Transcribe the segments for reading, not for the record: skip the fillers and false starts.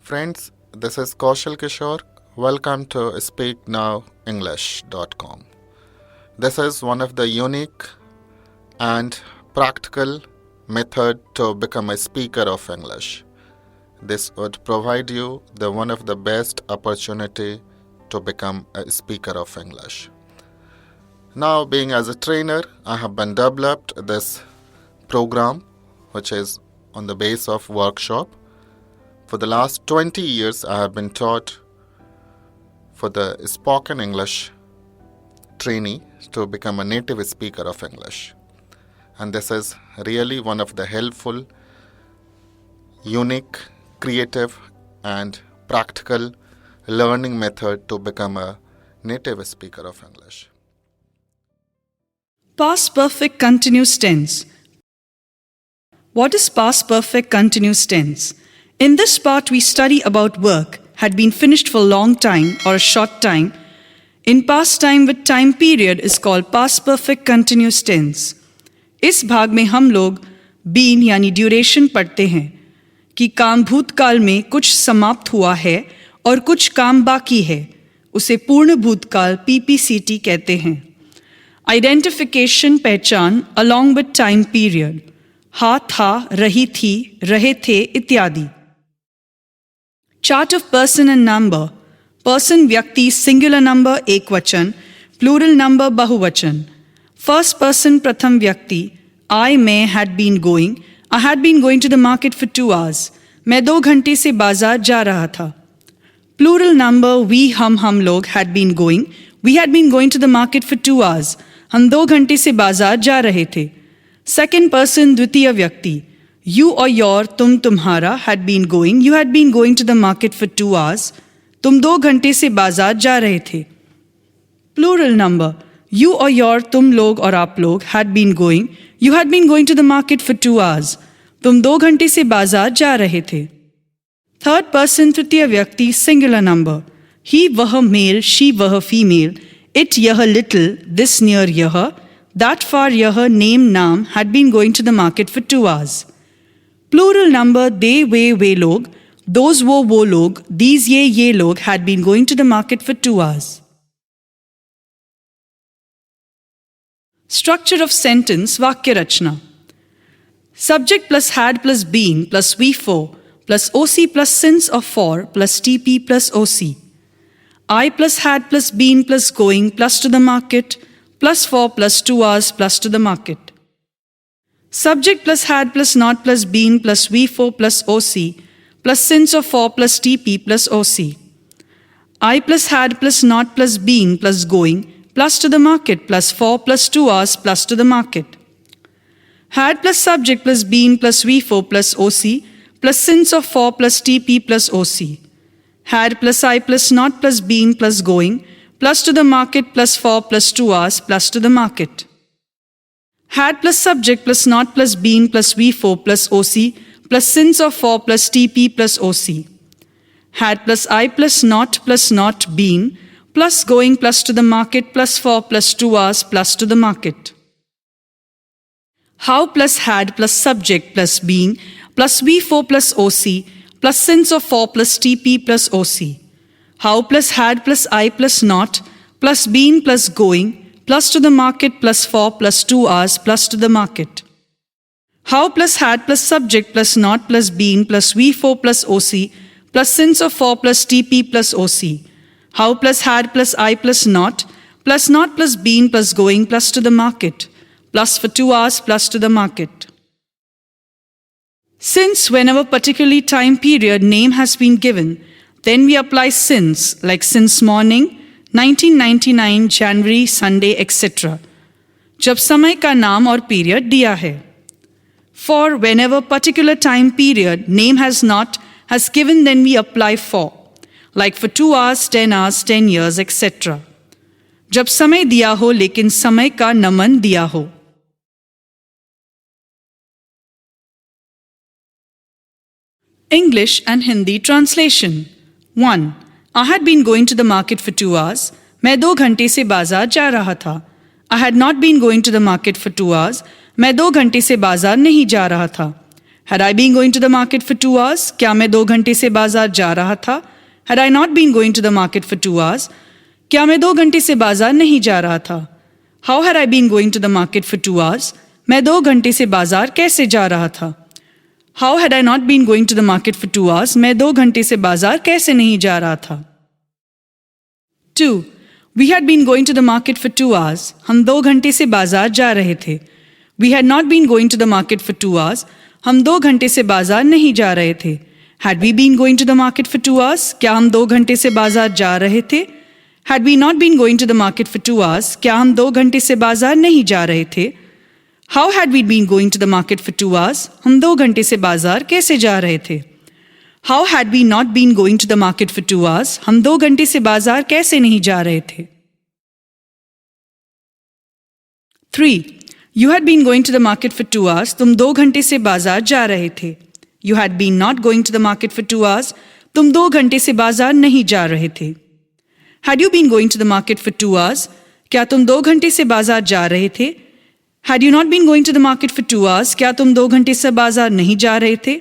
Friends, this is Kaushal Kishore. Welcome to SpeakNowEnglish.com. This is one of the unique and practical method to become a speaker of English. This would provide you one of the best opportunity to become a speaker of English. Now, being as a trainer, I have been developed this program, which is on the base of workshop. For the last 20 years, I have been taught for the spoken English trainee to become a native speaker of English. And this is really one of the helpful, unique, creative, and practical learning method to become a native speaker of English. Past perfect continuous tense. What is past perfect continuous tense? In this part, we study about work had been finished for a long time or a short time. In past time with time period is called past perfect continuous tense. इस भाग में हम लोग been यानी duration पढ़ते हैं कि काम भूतकाल में कुछ समाप्त हुआ है और कुछ काम बाकी है. उसे पूर्ण भूतकाल PPCT कहते हैं. आइडेंटिफिकेशन पहचान along with time period. हा था, रही थी, रहे थे इत्यादि. Chart of person and number. Person व्यक्ति singular number एकवचन, plural number बहुवचन. First person प्रथम व्यक्ति. I मैं had been going. I had been going to the market for 2 hours. मैं 2 घंटे से बाजार जा रहा था. Plural number we हम लोग had been going. We had been going to the market for 2 hours. हम 2 घंटे से बाजार जा रहे थे. Second person द्वितीय व्यक्ति. You or your तुम तुम्हारा had been going. You had been going to the market for 2 hours. तुम 2 घंटे से बाजार जा रहे थे. Plural number you or your तुम लोग और आप लोग had been going. You had been going to the market for 2 hours. तुम 2 घंटे से बाजार जा रहे थे. Third person तृतीय व्यक्ति singular number. He वह male, she वह female. It यह little, this near यह, that far यह name नाम had been going to the market for 2 hours. Plural number they वे लोग, those वो लोग, these ये लोग had been going to the market for 2 hours. Structure of sentence वाक्य रचना. Subject plus had plus been plus we for plus OC plus since or for plus TP plus OC. I plus had plus been plus going plus to the market plus for plus 2 hours plus to the market. Subject plus had plus not plus been plus we for plus OC plus since or for plus TP plus OC. I plus had plus not plus been plus going plus to the market plus for plus 2 hours plus to the market. Had plus subject plus been plus we for plus OC plus since or for plus TP plus OC. Had plus I plus not plus been plus going plus to the market plus for plus 2 hours plus to the market. Had plus subject plus not plus been plus we for plus OC plus since or for plus TP plus OC. Had plus I plus not been plus going plus to the market plus for plus 2 hours plus to the market. How plus had plus subject plus being plus we for plus OC plus since or for plus TP plus OC. How plus had plus I plus not plus been plus going plus to the market plus for plus 2 hours plus to the market. How plus had plus subject plus not plus been plus we for plus OC plus since or for plus TP plus OC. How plus had plus I plus not plus been plus going plus to the market plus for 2 hours plus to the market. Since whenever particularly time period name has been given, then we apply since like since morning, 1999 January Sunday etc. जब समय का नाम और period दिया है. For whenever particular time period name has given, then we apply for like for 2 hours, 10 hours, 10 years etc. जब समय दिया हो लेकिन समय का नमन दिया हो. English and Hindi translation. 1. I had been going to the market for 2 hours. मैं 2 घंटे से बाजार जा रहा था. I had not been going to the market for 2 hours. मैं 2 घंटे से बाजार नहीं जा रहा था. Had I been going to the market for 2 hours? क्या मैं 2 घंटे से बाजार जा रहा था? Had I not been going to the market for 2 hours? क्या मैं 2 घंटे से बाजार नहीं जा रहा था? How had I been going to the market for 2 hours? मैं 2 घंटे से बाजार कैसे जा रहा था? How had I not been going to the market for 2 hours? मैं 2 घंटे से बाजार कैसे नहीं जा रहा था? 2. We had been going to the market for 2 hours. हम 2 घंटे से बाजार जा रहे थे. We had not been going to the market for 2 hours. हम 2 घंटे से बाजार नहीं जा रहे थे. Had we been going to the market for 2 hours? क्या हम 2 घंटे से बाजार जा रहे थे? Had we not been going to the market for 2 hours? क्या हम 2 घंटे से बाजार नहीं जा रहे थे? How had we been going to the market for 2 hours? हम 2 घंटे से बाजार कैसे जा रहे थे? How had we not been going to the market for 2 hours? हम 2 घंटे से बाजार कैसे नहीं जा रहे थे? 3. You had been going to the market for 2 hours. तुम 2 घंटे से बाजार जा रहे थे. You had been not going to the market for 2 hours. तुम 2 घंटे से बाजार नहीं जा रहे थे. Had you been going to the market for 2 hours? क्या तुम 2 घंटे से बाजार जा रहे थे? Had you not been going to the market for 2 hours? क्या तुम 2 घंटे से बाजार नहीं जा रहे थे?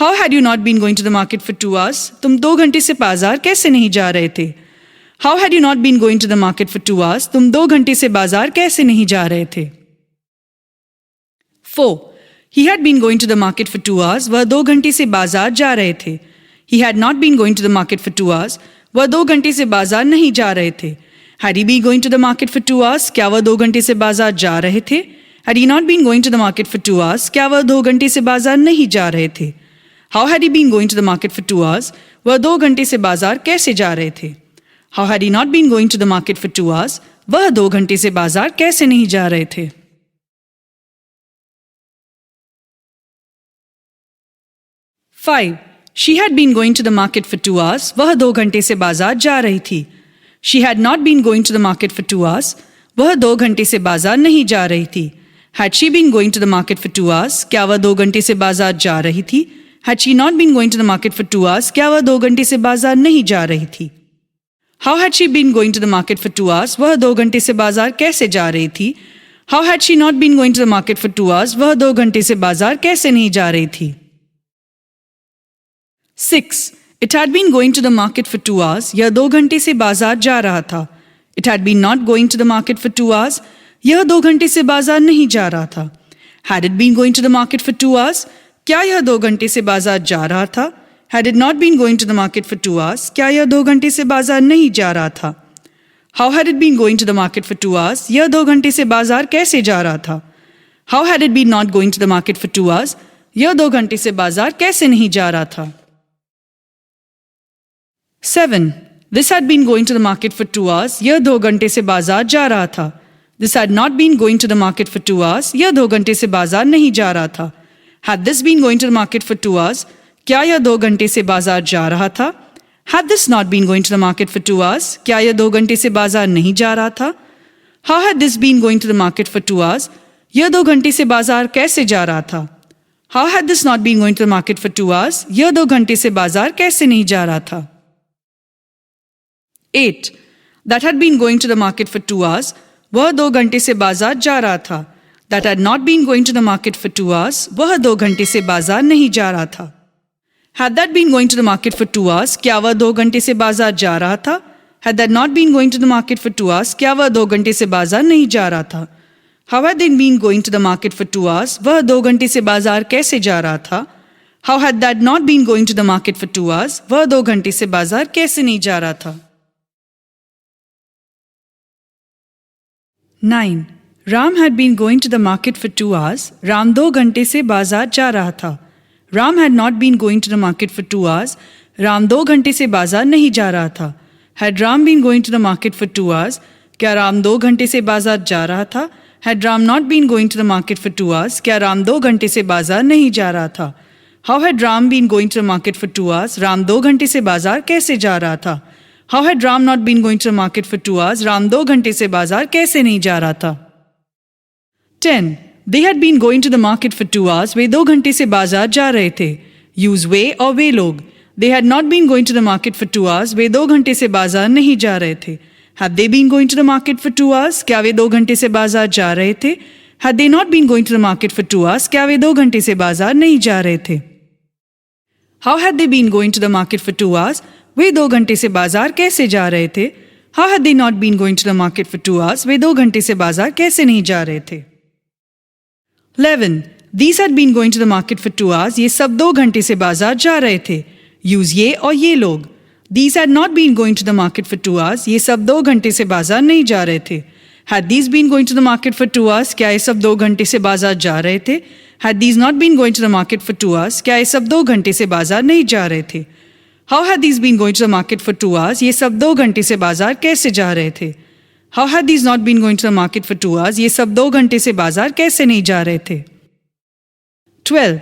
How had you not been going to the market for 2 hours? तुम 2 घंटे से बाजार कैसे नहीं जा रहे थे? How had you not been going to the market for 2 hours? तुम 2 घंटे से बाजार कैसे नहीं जा रहे थे? 4. He had been going to the market for 2 hours. वह 2 घंटे से बाजार जा रहे थे. He had not been going to the market for 2 hours. वह 2 घंटे से बाजार नहीं जा रहे थे. Had he been going to the market for 2 hours? क्या वह 2 घंटे से बाजार जा रहे थे? Had he not been going to the market for 2 hours? क्या वह 2 घंटे से बाजार नहीं जा रहे थे? How had he been going to the market for 2 hours? वह 2 घंटे से बाजार कैसे जा रहे थे? How had he not been going to the market for 2 hours? वह 2 घंटे से बाजार कैसे नहीं जा रहे थे? 5. She had been going to the market for 2 hours. वह 2 घंटे से बाजार जा रही थी. She had not been going to the market for 2 hours. वह 2 घंटे से बाजार नहीं जा रही थी. Had she been going to the market for 2 hours? क्या वह 2 घंटे से बाजार जा रही थी? Had she not been going to the market for 2 hours? क्या वह 2 घंटे से बाजार नहीं जा रही थी? How had she been going to the market for 2 hours? वह 2 घंटे से बाजार कैसे जा रही थी? How had she not been going to the market for 2 hours? वह 2 घंटे से बाजार कैसे नहीं जा रही थी? 6. It had been going to the market for 2 hours. यह 2 घंटे से बाजार जा रहा था. It had been not going to the market for 2 hours. यह 2 घंटे से बाजार नहीं जा रहा था. Had it been going to the market for 2 hours? क्या यह 2 घंटे से बाजार जा रहा था? Had it not been going to the market for 2 hours? क्या यह 2 घंटे से बाजार नहीं जा रहा था? How had it been going to the market for 2 hours? यह 2 घंटे से बाजार कैसे जा रहा था? How had it been not going to the market for 2 hours? यह 2 घंटे से बाजार कैसे नहीं जा रहा था? 7. This had been going to the market for 2 hours. यह 2 घंटे से बाजार जा रहा था. This had not been going to the market for 2 hours. यह 2 घंटे से बाजार नहीं जा रहा था. Had this been going to the market for 2 hours? क्या यह 2 घंटे से बाजार जा रहा था? Had this not been going to the market for 2 hours? क्या यह 2 घंटे से बाजार नहीं जा रहा था? How had this been going to the market for 2 hours? यह 2 घंटे से बाजार कैसे जा रहा था? How had this not been going to the market for 2 hours? यह 2 घंटे से बाजार कैसे नहीं जा रहा था? 8. That had been going to the market for 2 hours. वह 2 घंटे से बाजार जा रहा था. That had not been going to the market for 2 hours. वह 2 घंटे से बाजार नहीं जा रहा था. Had that been going to the market for 2 hours? क्या वह 2 घंटे से बाजार जा रहा था? Had that not been going to the market for 2 hours? क्या वह 2 घंटे से बाजार नहीं जा रहा था? How had they been going to the market for 2 hours? वह 2 घंटे से बाजार कैसे जा रहा था? How had that not been going to the market for 2 hours? वह 2 घंटे से बाजार कैसे नहीं जा रहा था? 9. Ram had been going to the market for 2 hours. Ram 2 घंटे से बाजार जा रहा था. Ram had not been going to the market for 2 hours. Ram 2 घंटे से बाजार नहीं जा रहा था. Had Ram been going to the market for 2 hours? क्या राम 2 घंटे से बाजार जा रहा था? Had Ram not been going to the market for 2 hours? क्या राम 2 घंटे से बाजार नहीं जा रहा था? How had Ram been going to the market for 2 hours? Ram 2 घंटे से बाजार कैसे जा रहा था? How had Ram not been going to the market for 2 hours? Ram 2 घंटे से बाजार कैसे नहीं जा रहा था? 10. They had been going to the market for 2 hours. वे 2 घंटे से बाजार जा रहे थे. Use वे और वे लोग. They had not been going to the market for 2 hours. वे 2 घंटे से बाजार नहीं जा रहे थे. Had they been going to the market for 2 hours? क्या वे 2 घंटे से बाजार जा रहे थे? Had they not been going to the market for 2 hours, क्या वे 2 घंटे से बाजार नहीं जा रहे थे? How had they been going to the market for 2 hours? वे 2 घंटे से बाजार कैसे जा रहे थे? How had they not been going to the market for 2 hours? वे 2 घंटे से बाजार कैसे नहीं जा रहे थे? 11. These had been going to the market for 2 hours. ये सब 2 घंटे से बाजार जा रहे थे. Use ये और ये लोग. These had not been going to the market for 2 hours. ये सब 2 घंटे से बाजार नहीं जा रहे थे. Had these been going to the market for 2 hours? क्या ये सब 2 घंटे से बाजार जा रहे थे? Had these not been going to the market for 2 hours? क्या ये सब 2 घंटे से बाजार नहीं जा रहे थे? How had these been going to the market for 2 hours? ये सब 2 घंटे से बाजार कैसे जा रहे थे? How had these not been going to the market for 2 hours? ये सब 2 घंटे से बाजार कैसे नहीं जा रहे थे? 12.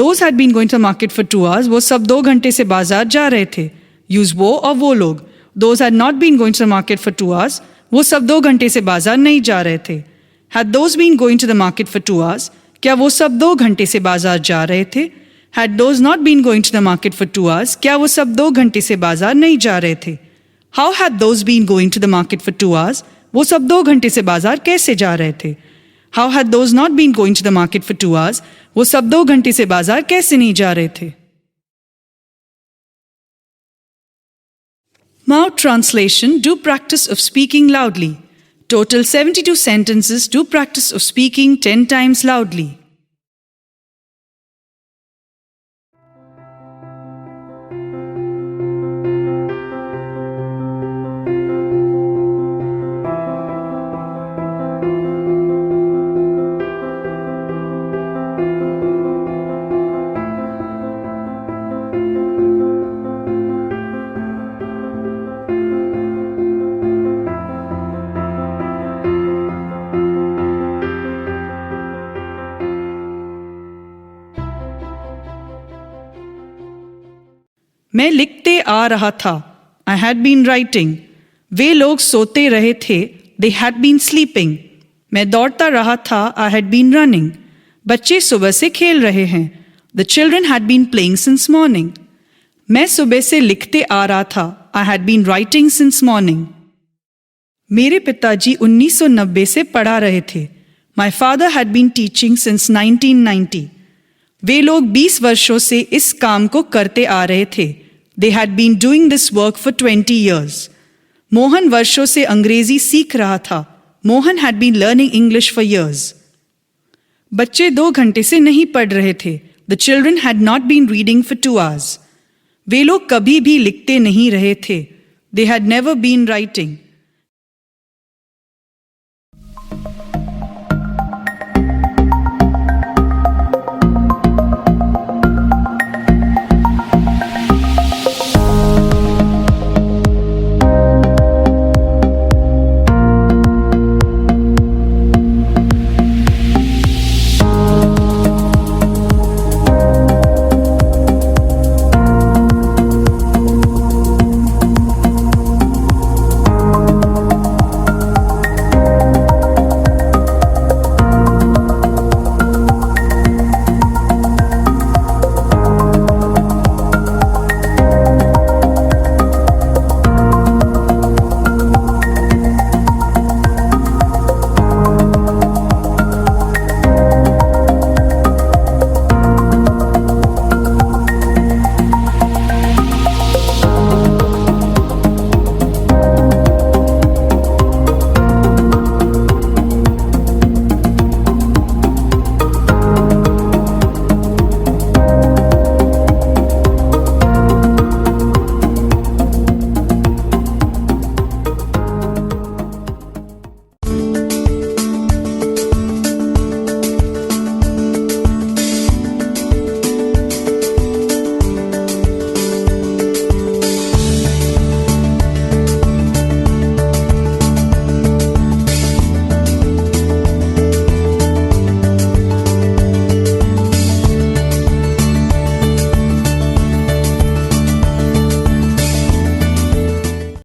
Those had been going to the market for 2 hours. वो सब 2 घंटे से बाजार जा रहे थे. Use वो और वो लोग. Those had not been going to the market for 2 hours. वो सब 2 घंटे से बाजार नहीं जा रहे थे. Had those been going to the market for 2 hours? क्या वो सब 2 घंटे से बाजार जा रहे थे? Had those not been going to the market for 2 hours? क्या वो सब 2 घंटे से बाजार नहीं जा रहे थे? How had those been going to the market for 2 hours? वो सब 2 घंटे से बाजार कैसे जा रहे थे? How had those not been going to the market for 2 hours? वो सब 2 घंटे से बाजार कैसे नहीं जा रहे थे? Mouth translation. Do practice of speaking loudly. Total 72 sentences. Do practice of speaking 10 times loudly. मैं लिखते आ रहा था. I had been writing. वे लोग सोते रहे थे. They had been sleeping. मैं दौड़ता रहा था. I had been running. बच्चे सुबह से खेल रहे हैं. The children had been playing since morning. मैं सुबह से लिखते आ रहा था. I had been writing since morning. मेरे पिताजी 1990 से पढ़ा रहे थे. My father had been teaching since 1990. वे लोग 20 वर्षों से इस काम को करते आ रहे थे. They had been doing this work for 20 years. Mohan वर्षों से अंग्रेजी सीख रहा था. Mohan had been learning English for years. बच्चे 2 घंटे से नहीं पढ़ रहे थे. The children had not been reading for 2 hours. वे लोग कभी भी लिखते नहीं रहे थे. They had never been writing.